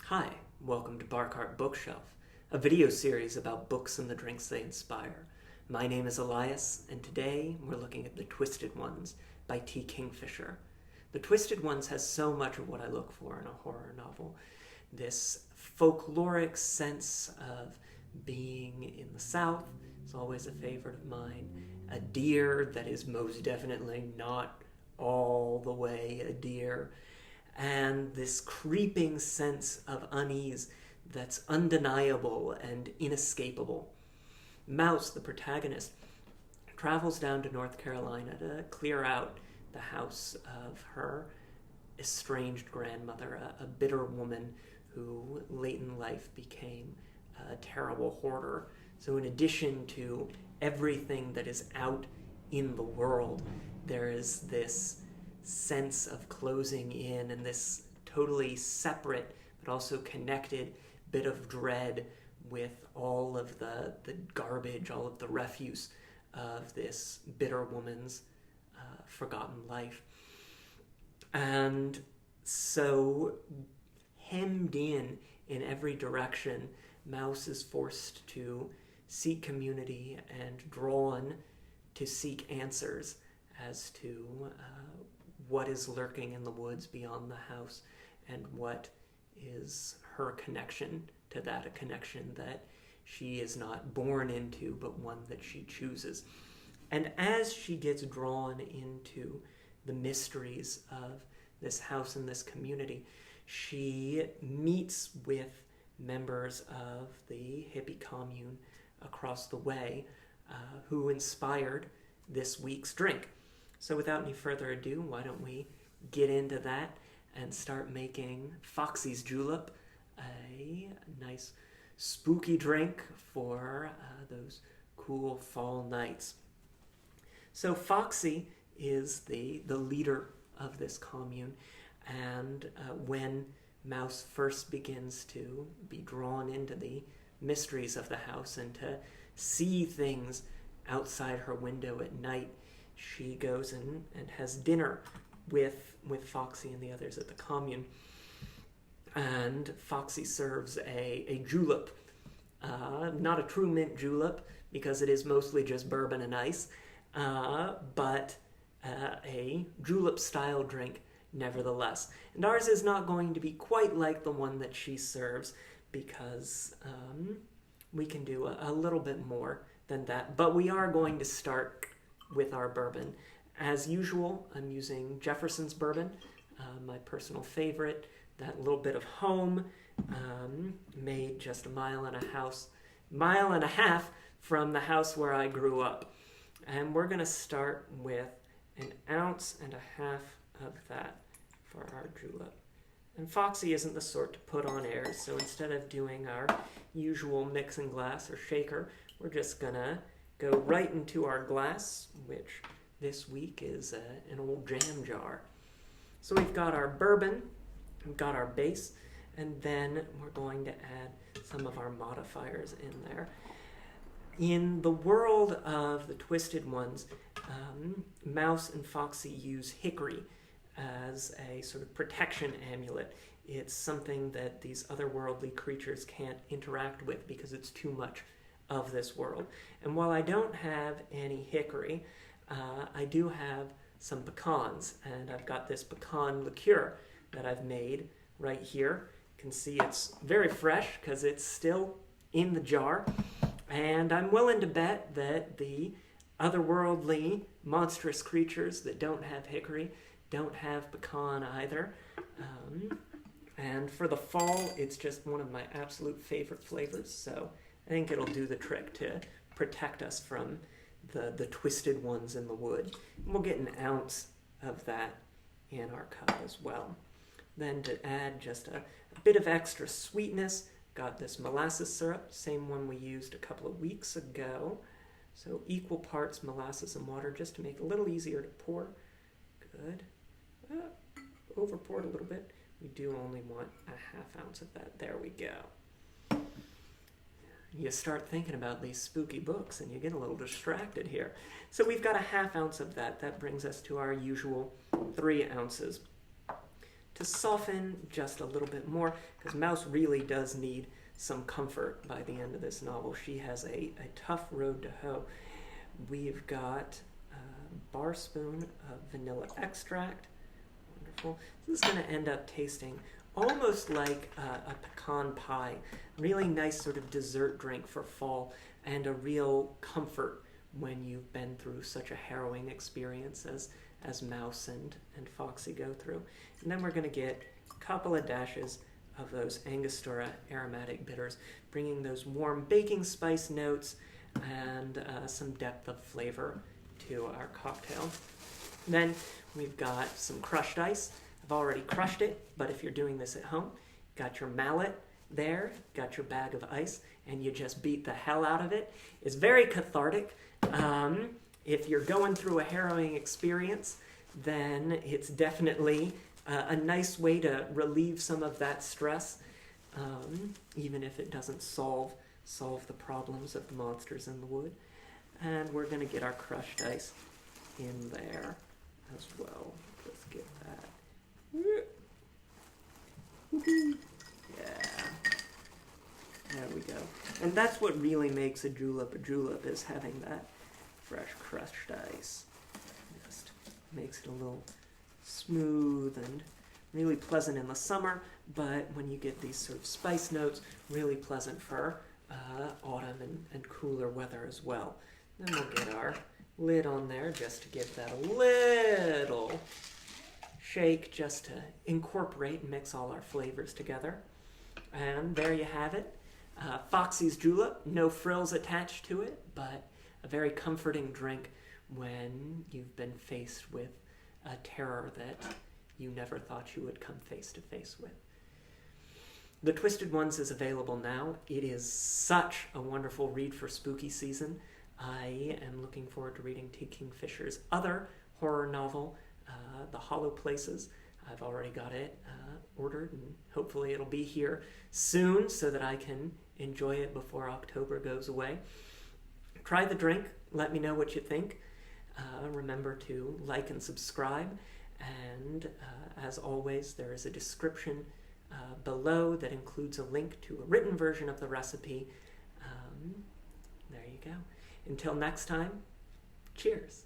Hi, welcome to Barcart Bookshelf, a video series about books and the drinks they inspire. My name is Elias, and today we're looking at The Twisted Ones by Kingfisher. The Twisted Ones has so much of what I look for in a horror novel. This folkloric sense of being in the South is always a favorite of mine. A deer that is most definitely not all the way a deer. And this creeping sense of unease that's undeniable and inescapable. Mouse, the protagonist, travels down to North Carolina to clear out the house of her estranged grandmother, a bitter woman who late in life became a terrible hoarder. So in addition to everything that is out in the world, there is this sense of closing in and this totally separate but also connected bit of dread with all of the garbage, all of the refuse of this bitter woman's forgotten life. And so hemmed in every direction, Mouse is forced to seek community and drawn to seek answers as to what is lurking in the woods beyond the house and what is her connection to that, a connection that she is not born into, but one that she chooses. And as she gets drawn into the mysteries of this house and this community, she meets with members of the hippie commune across the way who inspired this week's drink. So without any further ado, why don't we get into that and start making Foxy's Julep a nice spooky drink for those cool fall nights. So Foxy is the leader of this commune, and when Mouse first begins to be drawn into the mysteries of the house and to see things outside her window at night, she goes and has dinner with Foxy and the others at the commune. And Foxy serves a julep. Not a true mint julep, because it is mostly just bourbon and ice, but a julep-style drink nevertheless. And ours is not going to be quite like the one that she serves, because we can do a little bit more than that. But we are going to start with our bourbon. As usual, I'm using Jefferson's bourbon, my personal favorite, that little bit of home, made just a mile and a half from the house where I grew up. And we're going to start with 1.5 ounces of that for our julep. And Foxy isn't the sort to put on airs, so instead of doing our usual mixing glass or shaker, we're just going to go right into our glass, which this week is an old jam jar. So we've got our bourbon, we've got our base, and then we're going to add some of our modifiers in there. In the world of the Twisted Ones, Mouse and Foxy use hickory as a sort of protection amulet. It's something that these otherworldly creatures can't interact with because it's too much of this world. And while I don't have any hickory, I do have some pecans, and I've got this pecan liqueur that I've made right here. You can see it's very fresh because it's still in the jar, and I'm willing to bet that the otherworldly monstrous creatures that don't have hickory don't have pecan either. And for the fall, it's just one of my absolute favorite flavors, so I think it'll do the trick to protect us from the twisted ones in the wood. And we'll get 1 ounce of that in our cup as well. Then to add just a bit of extra sweetness, got this molasses syrup, same one we used a couple of weeks ago. So equal parts molasses and water just to make it a little easier to pour. Good. Over poured a little bit. We do only want 1/2 ounce of that. There we go. You start thinking about these spooky books and you get a little distracted here. So we've got 1/2 ounce of that. That brings us to our usual 3 ounces. to soften just a little bit more, because Mouse really does need some comfort by the end of this novel. She has a tough road to hoe. We've got a bar spoon of vanilla extract. Wonderful. This is going to end up tasting almost like a pecan pie. Really nice sort of dessert drink for fall, and a real comfort when you've been through such a harrowing experience as Mouse and Foxy go through. And then we're going to get a couple of dashes of those Angostura aromatic bitters, bringing those warm baking spice notes and some depth of flavor to our cocktail. Then we've got some crushed ice. I've already crushed it, but if you're doing this at home, got your mallet there, got your bag of ice, and you just beat the hell out of it. It's very cathartic. If you're going through a harrowing experience, then it's definitely a nice way to relieve some of that stress, even if it doesn't solve the problems of the monsters in the wood. And we're going to get our crushed ice in there as well. Let's get that. Yeah. There we go. And that's what really makes a julep, is having that fresh crushed ice. Just makes it a little smooth and really pleasant in the summer, but when you get these sort of spice notes, really pleasant for autumn and cooler weather as well. Then we'll get our lid on there just to give that a little shake, just to incorporate and mix all our flavors together. And there you have it. Foxy's Julep, no frills attached to it, but a very comforting drink when you've been faced with a terror that you never thought you would come face to face with. The Twisted Ones is available now. It is such a wonderful read for spooky season. I am looking forward to reading T. Kingfisher's other horror novel, The Hollow Places. I've already got it ordered, and hopefully it'll be here soon so that I can enjoy it before October goes away. Try the drink. Let me know what you think. Remember to like and subscribe. And as always, there is a description below that includes a link to a written version of the recipe. There you go. Until next time, cheers.